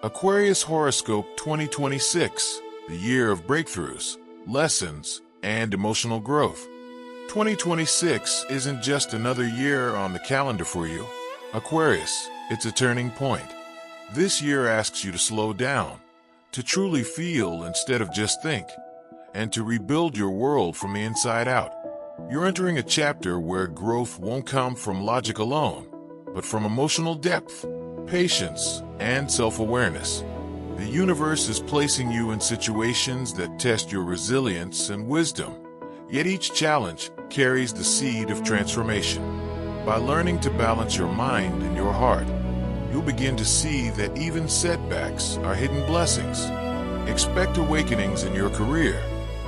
Aquarius Horoscope 2026, the year of breakthroughs, lessons, and emotional growth. 2026 isn't just another year on the calendar for you, Aquarius. It's a turning point. This year asks you to slow down, to truly feel instead of just think, and to rebuild your world from the inside out. You're entering a chapter where growth won't come from logic alone, but from emotional depth, patience, and self-awareness. The universe is placing you in situations that test your resilience and wisdom, yet each challenge carries the seed of transformation. By learning to balance your mind and your heart, you'll begin to see that even setbacks are hidden blessings. Expect awakenings in your career,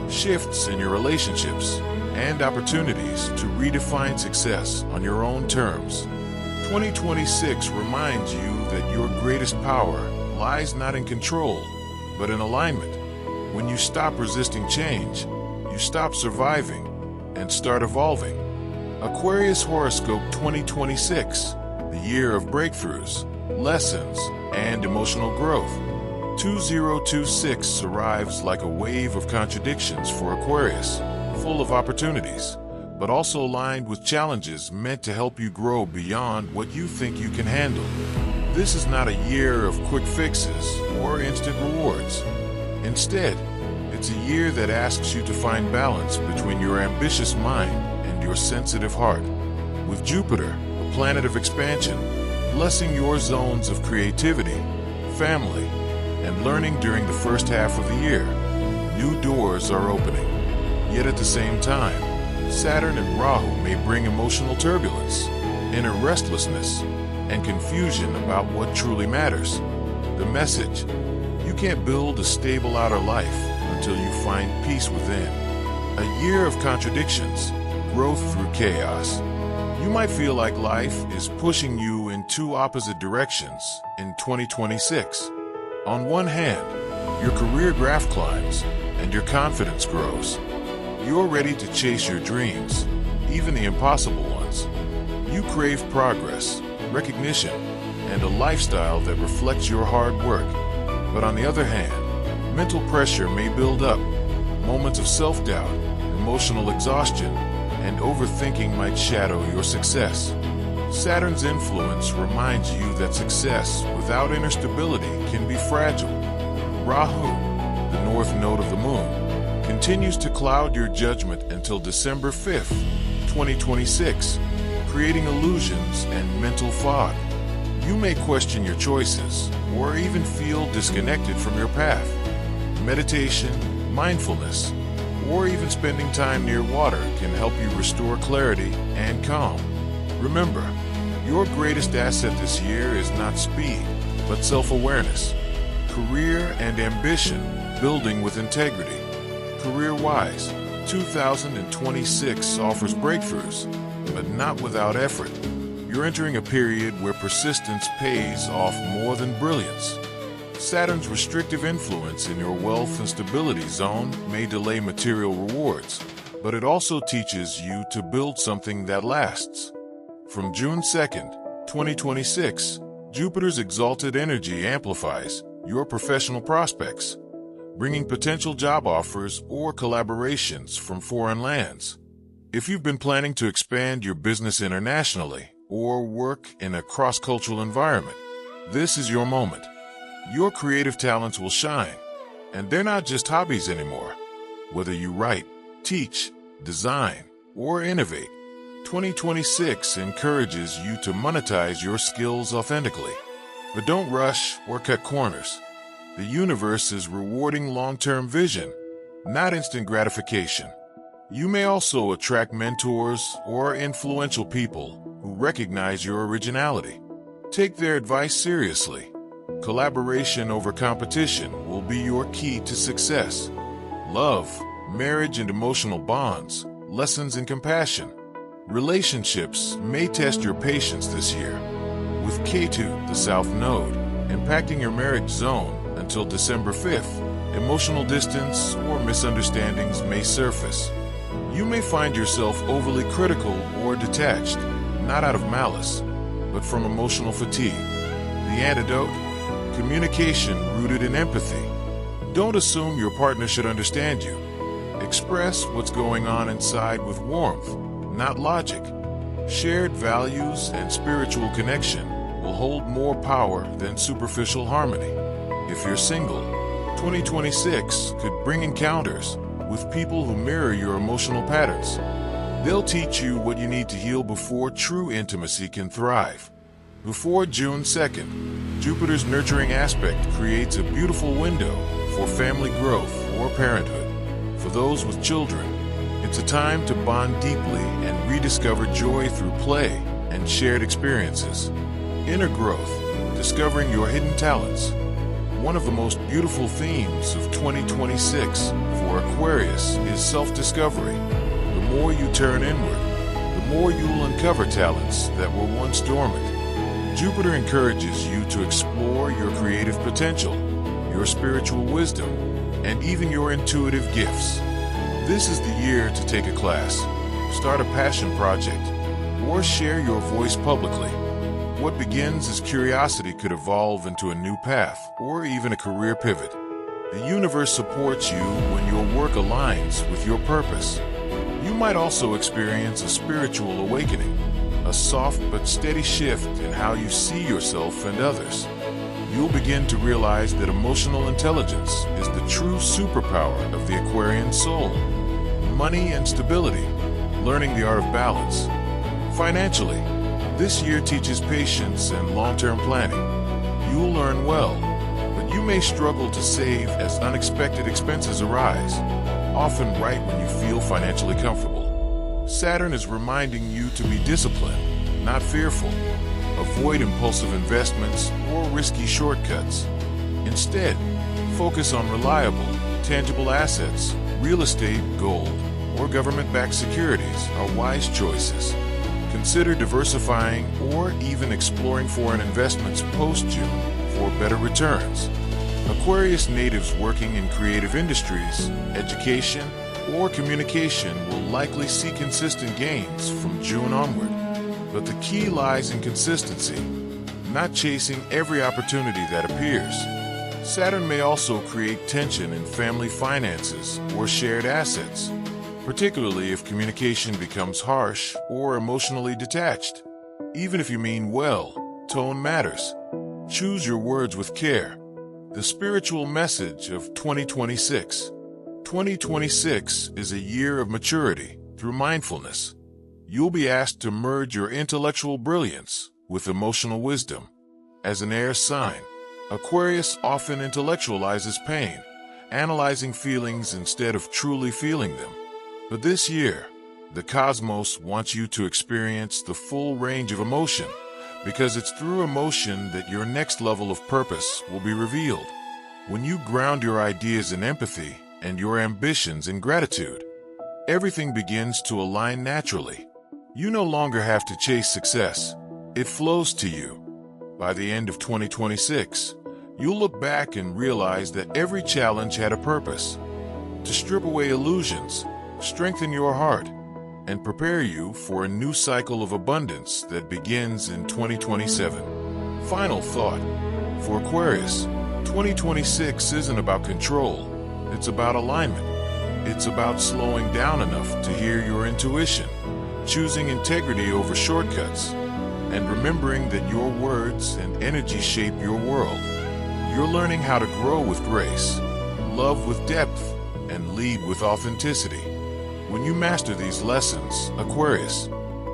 shifts in your relationships, and opportunities to redefine success on your own terms. 2026 reminds you that your greatest power lies not in control, but in alignment. When you stop resisting change, you stop surviving and start evolving. Aquarius Horoscope 2026, the year of breakthroughs, lessons, and emotional growth. 2026 arrives like a wave of contradictions for Aquarius, full of opportunities, but also lined with challenges meant to help you grow beyond what you think you can handle. This is not a year of quick fixes or instant rewards. Instead, it's a year that asks you to find balance between your ambitious mind and your sensitive heart. With Jupiter, the planet of expansion, blessing your zones of creativity, family, and learning during the first half of the year, new doors are opening. Yet at the same time, Saturn and Rahu may bring emotional turbulence, inner restlessness, and confusion about what truly matters. The message: you can't build a stable outer life until you find peace within. A year of contradictions, growth through chaos. You might feel like life is pushing you in two opposite directions in 2026. On one hand, your career graph climbs and your confidence grows. You're ready to chase your dreams, even the impossible ones. You crave progress, recognition, and a lifestyle that reflects your hard work. But on the other hand, mental pressure may build up. Moments of self-doubt, emotional exhaustion, and overthinking might shadow your success. Saturn's influence reminds you that success without inner stability can be fragile. Rahu, the north node of the moon, continues to cloud your judgment until December 5th, 2026, creating illusions and mental fog. You may question your choices or even feel disconnected from your path. Meditation, mindfulness, or even spending time near water can help you restore clarity and calm. Remember, your greatest asset this year is not speed, but self-awareness, career and ambition, building with integrity. Career-wise, 2026 offers breakthroughs, but not without effort. You're entering a period where persistence pays off more than brilliance. Saturn's restrictive influence in your wealth and stability zone may delay material rewards, but it also teaches you to build something that lasts. From June 2nd, 2026, Jupiter's exalted energy amplifies your professional prospects, bringing potential job offers or collaborations from foreign lands. If you've been planning to expand your business internationally or work in a cross-cultural environment, this is your moment. Your creative talents will shine, and they're not just hobbies anymore. Whether you write, teach, design, or innovate, 2026 encourages you to monetize your skills authentically. But don't rush or cut corners. The universe is rewarding long-term vision, not instant gratification. You may also attract mentors or influential people who recognize your originality. Take their advice seriously. Collaboration over competition will be your key to success. Love, marriage, and emotional bonds, lessons in compassion. Relationships may test your patience this year. With Ketu, the south node, impacting your marriage zone until December 5th, emotional distance or misunderstandings may surface. You may find yourself overly critical or detached, not out of malice, but from emotional fatigue. The antidote? Communication rooted in empathy. Don't assume your partner should understand you. Express what's going on inside with warmth, not logic. Shared values and spiritual connection will hold more power than superficial harmony. If you're single, 2026 could bring encounters with people who mirror your emotional patterns. They'll teach you what you need to heal before true intimacy can thrive. Before June 2nd, Jupiter's nurturing aspect creates a beautiful window for family growth or parenthood. For those with children, it's a time to bond deeply and rediscover joy through play and shared experiences. Inner growth, discovering your hidden talents. One of the most beautiful themes of 2026 for Aquarius is self-discovery. The more you turn inward, the more you'll uncover talents that were once dormant. Jupiter encourages you to explore your creative potential, your spiritual wisdom, and even your intuitive gifts. This is the year to take a class, start a passion project, or share your voice publicly. What begins as curiosity could evolve into a new path or even a career pivot. The universe supports you when your work aligns with your purpose. You might also experience a spiritual awakening, a soft but steady shift in how you see yourself and others. You'll begin to realize that emotional intelligence is the true superpower of the Aquarian soul. Money and stability, learning the art of balance. Financially, this year teaches patience and long-term planning. You'll learn well, but you may struggle to save as unexpected expenses arise, often right when you feel financially comfortable. Saturn is reminding you to be disciplined, not fearful. Avoid impulsive investments or risky shortcuts. Instead, focus on reliable, tangible assets. Real estate, gold, or government-backed securities are wise choices. Consider diversifying or even exploring foreign investments post-June for better returns. Aquarius natives working in creative industries, education, or communication will likely see consistent gains from June onward. But the key lies in consistency, not chasing every opportunity that appears. Saturn may also create tension in family finances or shared assets, particularly if communication becomes harsh or emotionally detached. Even if you mean well, tone matters. Choose your words with care. The spiritual message of 2026. 2026 is a year of maturity through mindfulness. You'll be asked to merge your intellectual brilliance with emotional wisdom. As an air sign, Aquarius often intellectualizes pain, analyzing feelings instead of truly feeling them. But this year, the cosmos wants you to experience the full range of emotion, because it's through emotion that your next level of purpose will be revealed. When you ground your ideas in empathy and your ambitions in gratitude, everything begins to align naturally. You no longer have to chase success. It flows to you. By the end of 2026, you'll look back and realize that every challenge had a purpose. To strip away illusions, strengthen your heart, and prepare you for a new cycle of abundance that begins in 2027. Final thought. For Aquarius, 2026 isn't about control. It's about alignment. It's about slowing down enough to hear your intuition, choosing integrity over shortcuts, and remembering that your words and energy shape your world. You're learning how to grow with grace, love with depth, and lead with authenticity. When you master these lessons, Aquarius,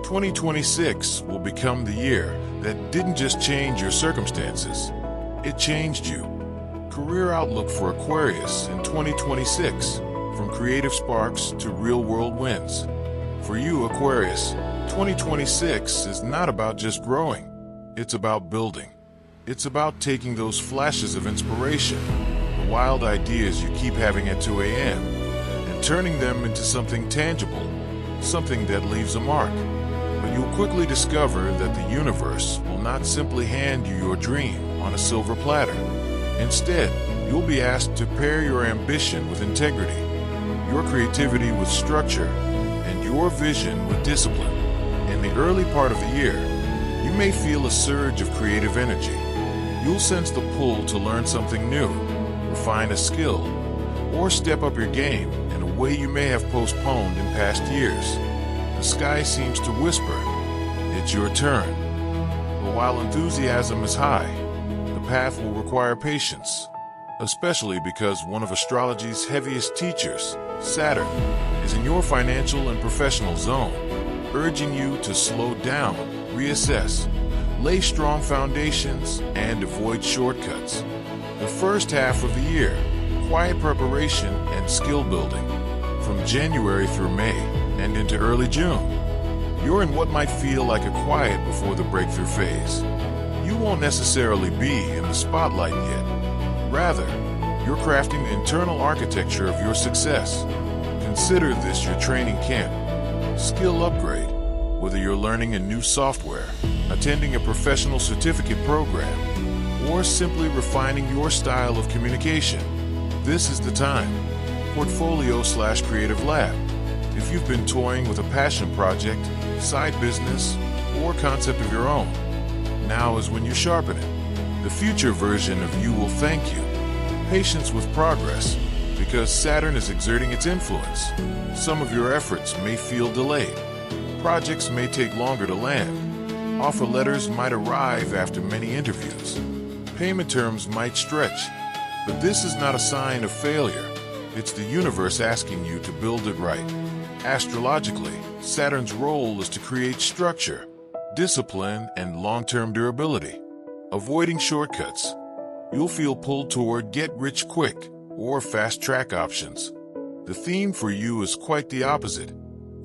2026 will become the year that didn't just change your circumstances, it changed you. Career outlook for Aquarius in 2026, from creative sparks to real-world wins. For you, Aquarius, 2026 is not about just growing, it's about building. It's about taking those flashes of inspiration, the wild ideas you keep having at 2 a.m., and turning them into something tangible, something that leaves a mark. But you'll quickly discover that the universe will not simply hand you your dream on a silver platter. Instead, you'll be asked to pair your ambition with integrity, your creativity with structure, and your vision with discipline. In the early part of the year, you may feel a surge of creative energy. You'll sense the pull to learn something new, refine a skill, or step up your game in a way you may have postponed in past years. The sky seems to whisper, it's your turn. But while enthusiasm is high, the path will require patience, especially because one of astrology's heaviest teachers, Saturn, is in your financial and professional zone, urging you to slow down, reassess, lay strong foundations, and avoid shortcuts. The first half of the year, quiet preparation and skill building, from January through May and into early June. You're in what might feel like a quiet before the breakthrough phase. You won't necessarily be in the spotlight yet. Rather, you're crafting the internal architecture of your success. Consider this your training camp. Skill upgrade, whether you're learning a new software, attending a professional certificate program, or simply refining your style of communication. This is the time. Portfolio/creative lab. If you've been toying with a passion project, side business, or concept of your own, now is when you sharpen it. The future version of you will thank you. Patience with progress, because Saturn is exerting its influence. Some of your efforts may feel delayed. Projects may take longer to land. Offer letters might arrive after many interviews. Payment terms might stretch. But this is not a sign of failure. It's the universe asking you to build it right. Astrologically, Saturn's role is to create structure, discipline, and long-term durability. Avoiding shortcuts. You'll feel pulled toward get-rich-quick or fast-track options. The theme for you is quite the opposite.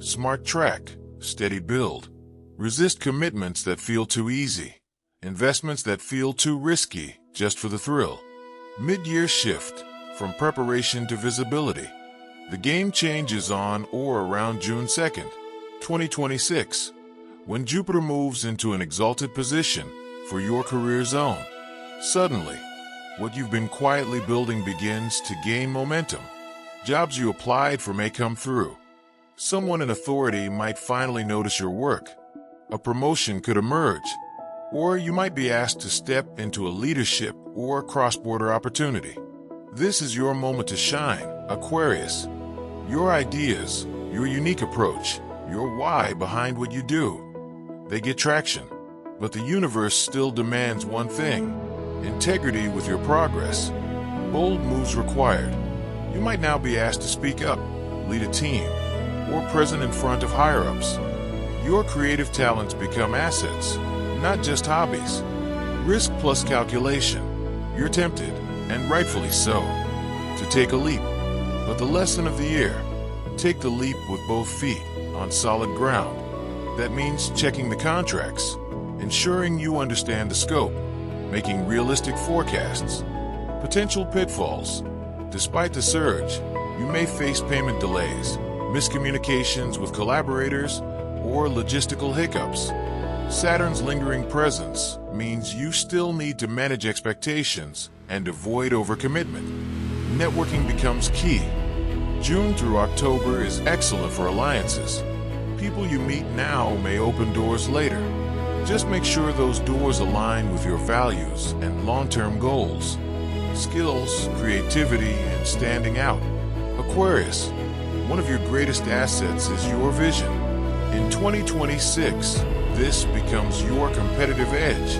Smart track, steady build. Resist commitments that feel too easy. Investments that feel too risky just for the thrill. Mid-year shift, from preparation to visibility. The game changes on or around June 2nd, 2026, when Jupiter moves into an exalted position for your career zone. Suddenly, what you've been quietly building begins to gain momentum. Jobs you applied for may come through. Someone in authority might finally notice your work. A promotion could emerge, or you might be asked to step into a leadership or cross-border opportunity. This is your moment to shine, Aquarius. Your ideas, your unique approach, your why behind what you do. They get traction, but the universe still demands one thing: integrity with your progress. Bold moves required. You might now be asked to speak up, lead a team, or present in front of higher-ups. Your creative talents become assets, not just hobbies. Risk plus calculation. You're tempted, and rightfully so, to take a leap. But the lesson of the year: take the leap with both feet on solid ground. That means checking the contracts, ensuring you understand the scope, making realistic forecasts. Potential pitfalls. Despite the surge, you may face payment delays, miscommunications with collaborators, or logistical hiccups. Saturn's lingering presence means you still need to manage expectations and avoid overcommitment. Networking becomes key. June through October is excellent for alliances. People you meet now may open doors later. Just make sure those doors align with your values and long-term goals. Skills, creativity, and standing out. Aquarius, one of your greatest assets is your vision. In 2026, this becomes your competitive edge.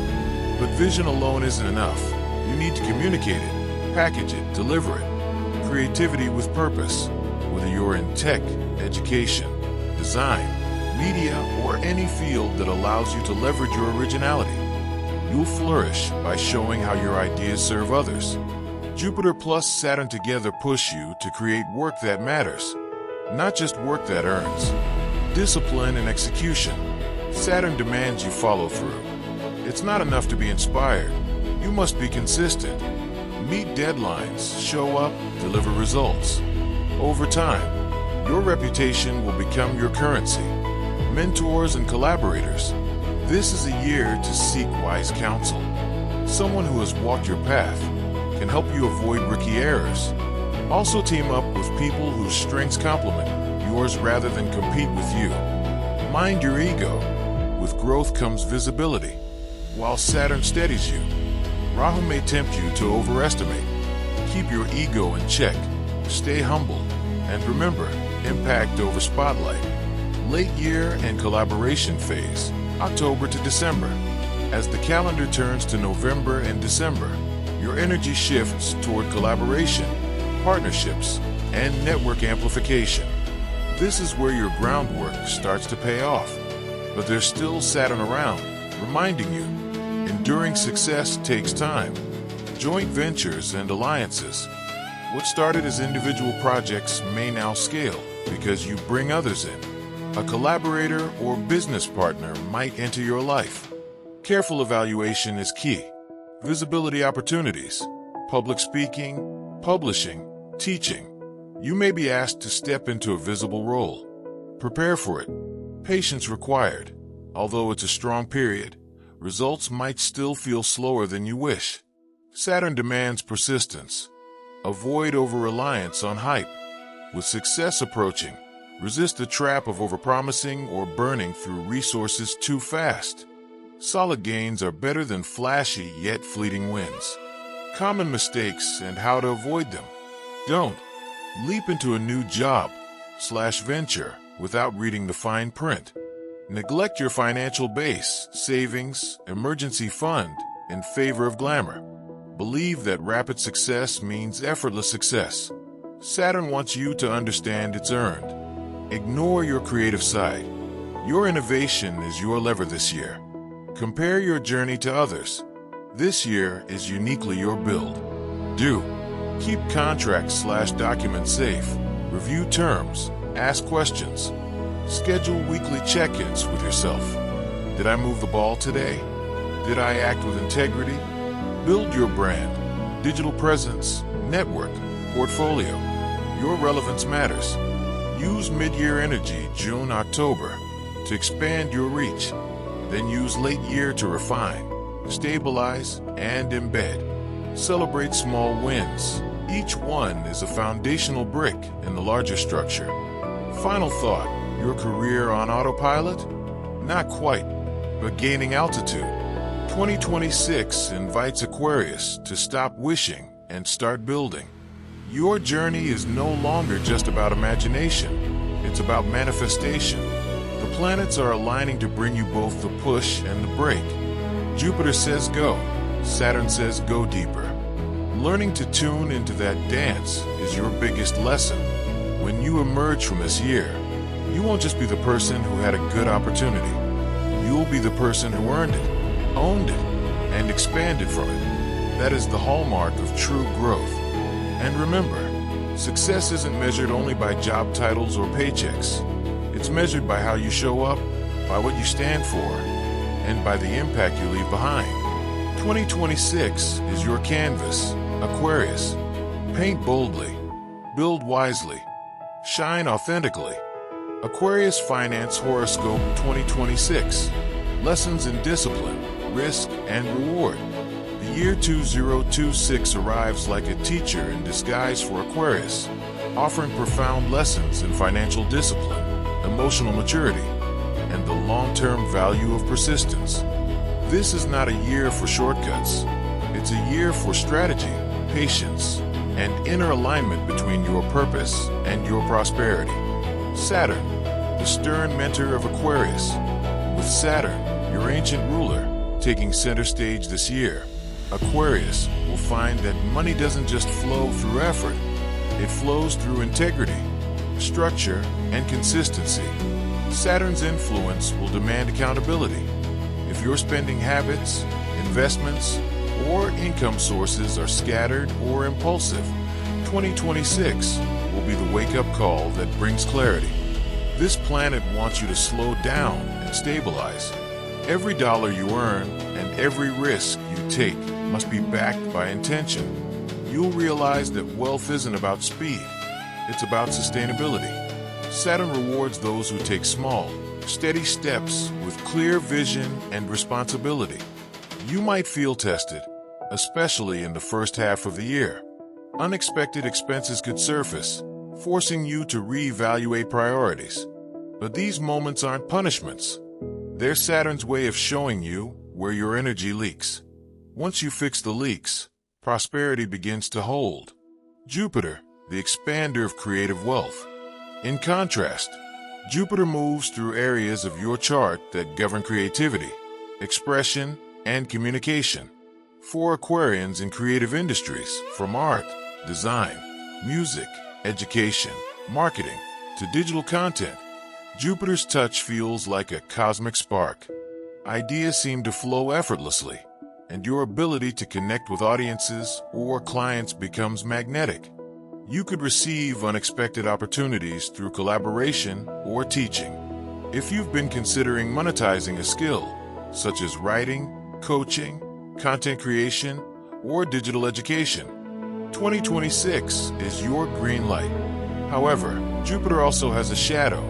But vision alone isn't enough. You need to communicate it, package it, deliver it. Creativity with purpose, whether you're in tech, education, design, media, or any field that allows you to leverage your originality. You'll flourish by showing how your ideas serve others. Jupiter plus Saturn together push you to create work that matters, not just work that earns. Discipline and execution. Saturn demands you follow through. It's not enough to be inspired. You must be consistent. Meet deadlines, show up, deliver results. Over time, your reputation will become your currency. Mentors and collaborators. This is a year to seek wise counsel. Someone who has walked your path can help you avoid rookie errors. Also team up with people whose strengths complement yours rather than compete with you. Mind your ego. With growth comes visibility, while Saturn steadies you. Rahu may tempt you to overestimate. Keep your ego in check, stay humble, and remember, impact over spotlight. Late year and collaboration phase, October to December. As the calendar turns to November and December, your energy shifts toward collaboration, partnerships, and network amplification. This is where your groundwork starts to pay off. But there's still Saturn around, reminding you, enduring success takes time. Joint ventures and alliances. What started as individual projects may now scale because you bring others in. A collaborator or business partner might enter your life. Careful evaluation is key. Visibility opportunities, public speaking, publishing, teaching. You may be asked to step into a visible role. Prepare for it. Patience required. Although it's a strong period, results might still feel slower than you wish. Saturn demands persistence. Avoid over-reliance on hype. With success approaching, resist the trap of overpromising or burning through resources too fast. Solid gains are better than flashy yet fleeting wins. Common mistakes and how to avoid them. Don't leap into a new job/venture without reading the fine print. Neglect your financial base, savings, emergency fund in favor of glamour. Believe that rapid success means effortless success. Saturn wants you to understand it's earned. Ignore your creative side. Your innovation is your lever this year. Compare your journey to others. This year is uniquely your build. Do keep contracts/documents safe. Review terms. Ask questions. Schedule weekly check-ins with yourself. Did I move the ball today? Did I act with integrity? Build your brand, digital presence, network, portfolio. Your relevance matters. Use mid-year energy, June, October, to expand your reach. Then use late year to refine, stabilize, and embed. Celebrate small wins. Each one is a foundational brick in the larger structure. Final thought, your career on autopilot? Not quite, but gaining altitude. 2026 invites Aquarius to stop wishing and start building. Your journey is no longer just about imagination. It's about manifestation. The planets are aligning to bring you both the push and the break. Jupiter says go. Saturn says go deeper. Learning to tune into that dance is your biggest lesson. When you emerge from this year, you won't just be the person who had a good opportunity. You'll be the person who earned it, owned it, and expanded from it. That is the hallmark of true growth. And remember, success isn't measured only by job titles or paychecks. It's measured by how you show up, by what you stand for, and by the impact you leave behind. 2026 is your canvas, Aquarius. Paint boldly, build wisely, shine authentically. Aquarius Finance Horoscope 2026. Lessons in discipline, risk, and reward. The year 2026 arrives like a teacher in disguise for Aquarius, offering profound lessons in financial discipline, emotional maturity, and the long-term value of persistence. This is not a year for shortcuts. It's a year for strategy, patience, and inner alignment between your purpose and your prosperity. Saturn, the stern mentor of Aquarius. With Saturn, your ancient ruler, taking center stage this year, Aquarius will find that money doesn't just flow through effort. It flows through integrity, structure, and consistency. Saturn's influence will demand accountability. If your spending habits, investments, or income sources are scattered or impulsive, 2026 will be the wake-up call that brings clarity. This planet wants you to slow down and stabilize. Every dollar you earn and every risk you take must be backed by intention. You'll realize that wealth isn't about speed, it's about sustainability. Saturn rewards those who take small, steady steps with clear vision and responsibility. You might feel tested, especially in the first half of the year. Unexpected expenses could surface, forcing you to reevaluate priorities. But these moments aren't punishments. They're Saturn's way of showing you where your energy leaks. Once you fix the leaks, prosperity begins to hold. Jupiter, the expander of creative wealth. In contrast, Jupiter moves through areas of your chart that govern creativity, expression, and communication. For Aquarians in creative industries, from art, design, music, education, marketing, to digital content, Jupiter's touch feels like a cosmic spark. Ideas seem to flow effortlessly, and your ability to connect with audiences or clients becomes magnetic. You could receive unexpected opportunities through collaboration or teaching. If you've been considering monetizing a skill, such as writing, coaching, content creation, or digital education, 2026 is your green light. However, Jupiter also has a shadow.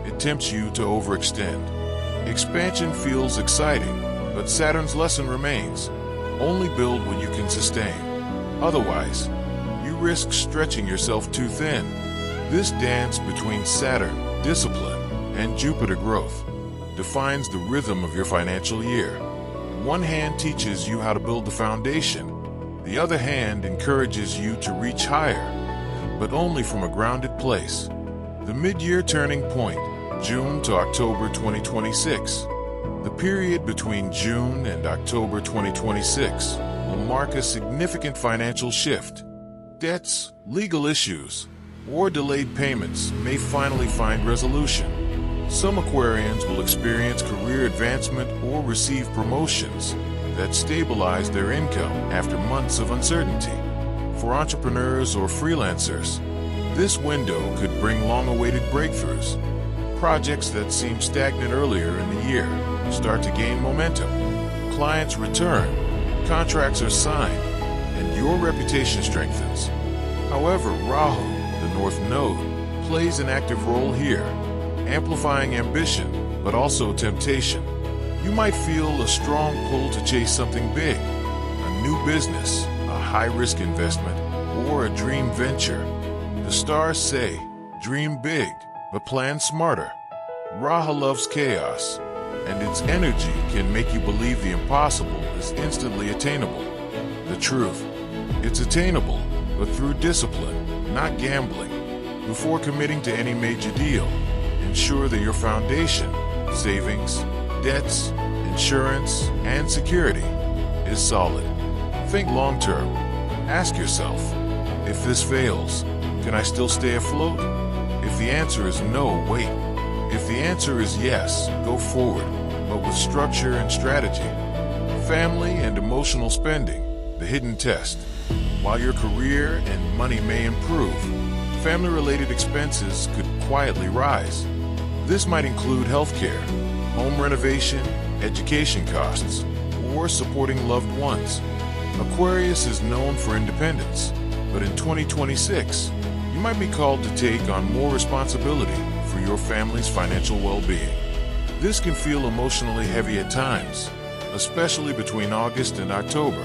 It tempts you to overextend. Expansion feels exciting, but Saturn's lesson remains. Only build what you can sustain. Otherwise, you risk stretching yourself too thin. This dance between Saturn, discipline, and Jupiter, growth, defines the rhythm of your financial year. One hand teaches you how to build the foundation. The other hand encourages you to reach higher, but only from a grounded place. The mid-year turning point, June to October 2026. The period between June and October 2026 will mark a significant financial shift. Debts, legal issues, or delayed payments may finally find resolution. Some Aquarians will experience career advancement or receive promotions that stabilize their income after months of uncertainty. For entrepreneurs or freelancers, this window could bring long-awaited breakthroughs. Projects that seemed stagnant earlier in the year start to gain momentum. Clients return, contracts are signed, and your reputation strengthens. However, Rahu, the North Node, plays an active role here, amplifying ambition, but also temptation. You might feel a strong pull to chase something big, a new business, a high-risk investment, or a dream venture. The stars say, dream big, but plan smarter. Rahu loves chaos, and its energy can make you believe the impossible is instantly attainable. The truth, it's attainable, but through discipline, not gambling. Before committing to any major deal, ensure that your foundation, savings, debts, insurance, and security is solid. Think long-term. Ask yourself, if this fails, can I still stay afloat? If the answer is no, wait. If the answer is yes, go forward, but with structure and strategy. Family and emotional spending, the hidden test. While your career and money may improve, family-related expenses could quietly rise. This might include healthcare, home renovation, education costs, or supporting loved ones. Aquarius is known for independence, but in 2026, you might be called to take on more responsibility for your family's financial well-being. This can feel emotionally heavy at times, especially between August and October,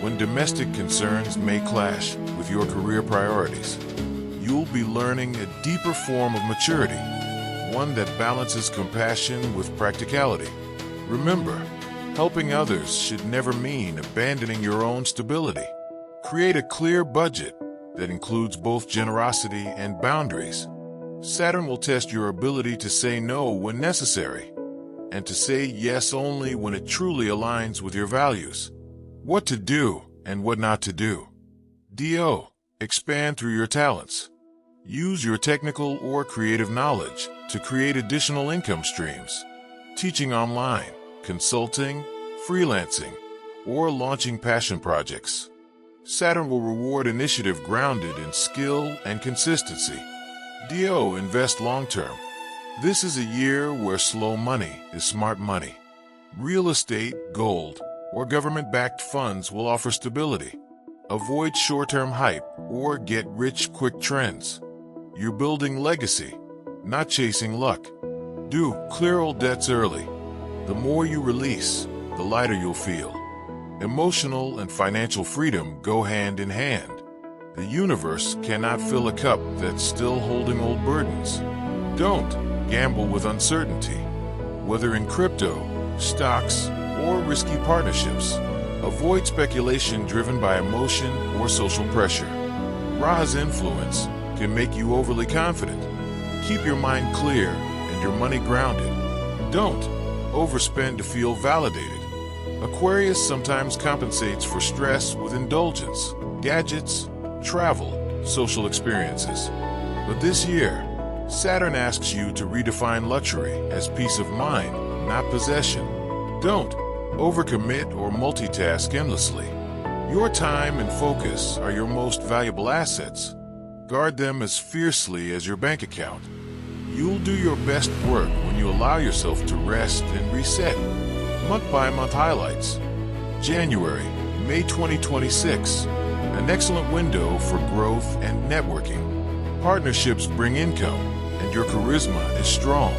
when domestic concerns may clash with your career priorities. You'll be learning a deeper form of maturity, one that balances compassion with practicality. Remember, helping others should never mean abandoning your own stability. Create a clear budget that includes both generosity and boundaries. Saturn will test your ability to say no when necessary, and to say yes only when it truly aligns with your values. What to do and what not to do. DO, expand through your talents. Use your technical or creative knowledge to create additional income streams. Teaching online, consulting, freelancing, or launching passion projects. Saturn will reward initiative grounded in skill and consistency. DO, invest long-term. This is a year where slow money is smart money. Real estate, gold, or government-backed funds will offer stability. Avoid short-term hype or get-rich-quick trends. You're building legacy, not chasing luck. Do clear old debts early. The more you release, the lighter you'll feel. Emotional and financial freedom go hand in hand. The universe cannot fill a cup that's still holding old burdens. Don't gamble with uncertainty. Whether in crypto, stocks, or risky partnerships, Avoid speculation driven by emotion or social pressure. Ra's influence can make you overly confident. Keep your mind clear and your money grounded. Don't overspend to feel validated. Aquarius sometimes compensates for stress with indulgence, gadgets, travel, social experiences. But this year, Saturn asks you to redefine luxury as peace of mind, not possession. Don't overcommit or multitask endlessly. Your time and focus are your most valuable assets. Guard them as fiercely as your bank account. You'll do your best work when you allow yourself to rest and reset. Month-by-month highlights. January, May 2026. An excellent window for growth and networking. Partnerships bring income, and your charisma is strong.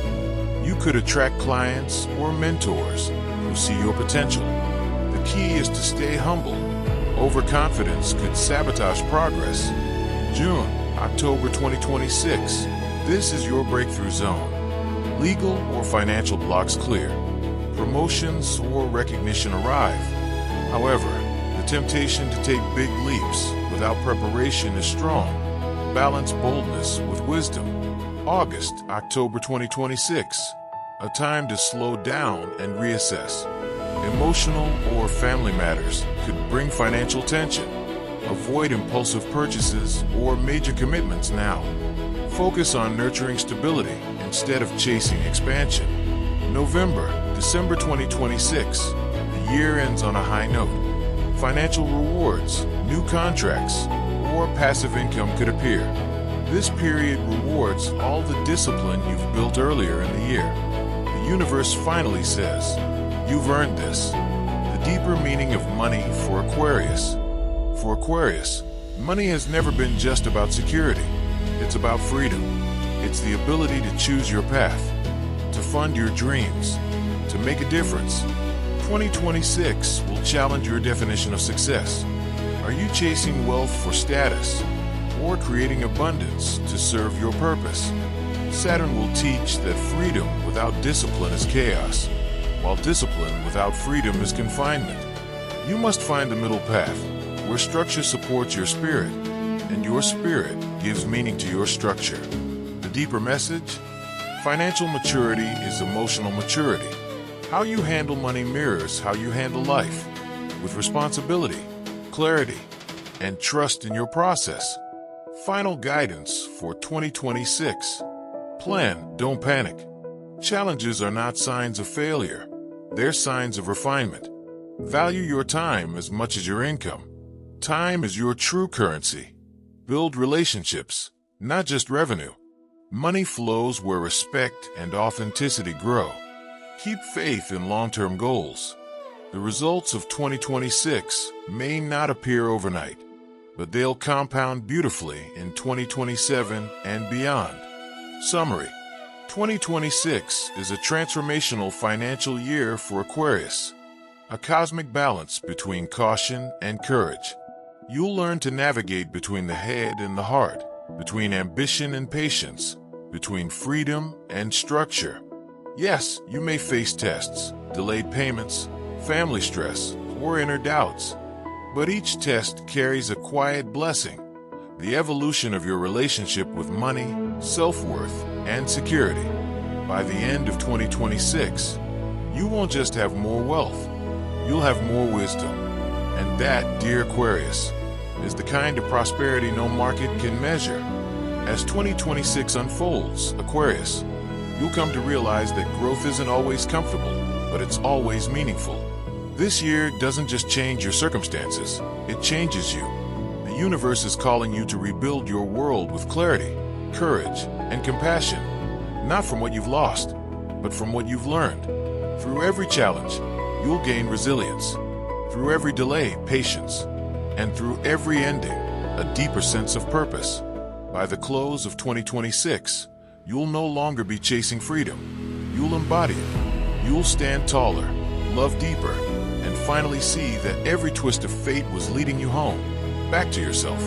You could attract clients or mentors who see your potential. The key is to stay humble. Overconfidence could sabotage progress. June, October 2026. This is your breakthrough zone. Legal or financial blocks clear. Promotions or recognition arrive. However, the temptation to take big leaps without preparation is strong. Balance boldness with wisdom. August, October 2026. A time to slow down and reassess. Emotional or family matters could bring financial tension. Avoid impulsive purchases or major commitments now. Focus on nurturing stability instead of chasing expansion. November, December 2026. The year ends on a high note. Financial rewards, new contracts, or passive income could appear. This period rewards all the discipline you've built earlier in the year. The universe finally says, you've earned this. The deeper meaning of money for Aquarius. For Aquarius, money has never been just about security. It's about freedom. It's the ability to choose your path, to fund your dreams, to make a difference. 2026 will challenge your definition of success. Are you chasing wealth for status or creating abundance to serve your purpose? Saturn will teach that freedom without discipline is chaos, while discipline without freedom is confinement. You must find the middle path, where structure supports your spirit, and your spirit gives meaning to your structure. The deeper message? Financial maturity is emotional maturity. How you handle money mirrors how you handle life, with responsibility, clarity, and trust in your process. Final guidance for 2026. Plan, don't panic. Challenges are not signs of failure. They're signs of refinement. Value your time as much as your income. Time is your true currency. Build relationships, not just revenue. Money flows where respect and authenticity grow. Keep faith in long-term goals. The results of 2026 may not appear overnight, but they'll compound beautifully in 2027 and beyond. Summary: 2026 is a transformational financial year for Aquarius, a cosmic balance between caution and courage. You'll learn to navigate between the head and the heart, between ambition and patience, between freedom and structure. Yes, you may face tests, delayed payments, family stress, or inner doubts, but each test carries a quiet blessing, the evolution of your relationship with money, self-worth, and security. By the end of 2026, you won't just have more wealth, you'll have more wisdom. And that, dear Aquarius, is the kind of prosperity no market can measure. As 2026 unfolds, Aquarius, you'll come to realize that growth isn't always comfortable, but it's always meaningful. This year doesn't just change your circumstances, it changes you. The universe is calling you to rebuild your world with clarity, courage, and compassion, not from what you've lost, but from what you've learned. Through every challenge, you'll gain resilience. Through every delay, patience. And through every ending, a deeper sense of purpose. By the close of 2026, you'll no longer be chasing freedom. You'll embody it. You'll stand taller, love deeper, and finally see that every twist of fate was leading you home, back to yourself.